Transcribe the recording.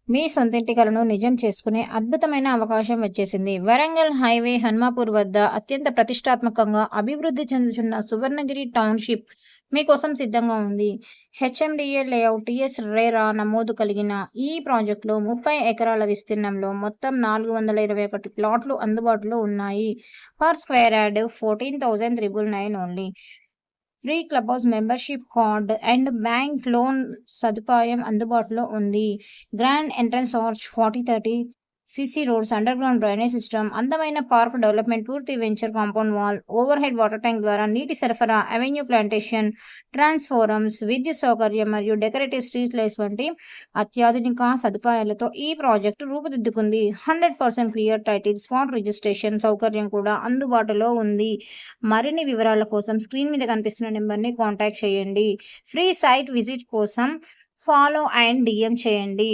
మీ సొంతింటి కలను నిజం చేసుకునే అద్భుతమైన అవకాశం వచ్చేసింది. వరంగల్ హైవే హన్మాపూర్ వద్ద అత్యంత ప్రతిష్టాత్మకంగా అభివృద్ధి చెందుతున్న సువర్ణగిరి టౌన్‌షిప్ మీకోసం సిద్ధంగా ఉంది. హెచ్ఎండిఏ లేఅవుట్ టీఎస్ రెరా నమోదు కలిగిన ఈ ప్రాజెక్టులో 30 ఎకరాల విస్తీర్ణంలో మొత్తం 421 ప్లాట్లు అందుబాటులో ఉన్నాయి. Per square yard 14,999 only. Free club house membership card and bank loan సదుపాయం అందుబాటులో ఉంది. Grand entrance arch 40-30 CC roads, under ground drainage system, అందమైన పార్క్ డెవలప్‌మెంట్, పూర్తి venture compound wall, over head water tank ద్వారా నీటి సరఫరా, అవెన్యూ ప్లాంటేషన్, ట్రాన్స్‌ఫారమ్స్, విద్యుత్ సౌకర్యం మరియు డెకరేటివ్ స్ట్రీట్ లైట్స్ వంటి అత్యాధునిక సదుపాయాలతో ఈ ప్రాజెక్టు రూపుదిద్దుకుంది. 100% క్లియర్ టైటిల్, స్పాట్ రిజిస్ట్రేషన్ సౌకర్యం కూడా అందుబాటులో ఉంది. మరిన్ని వివరాల కోసం స్క్రీన్ మీద కనిపిస్తున్న నెంబర్‌ని కాంటాక్ట్ చేయండి. ఫ్రీ సైట్ విజిట్ కోసం ఫాలో అండ్ డీఎం చేయండి.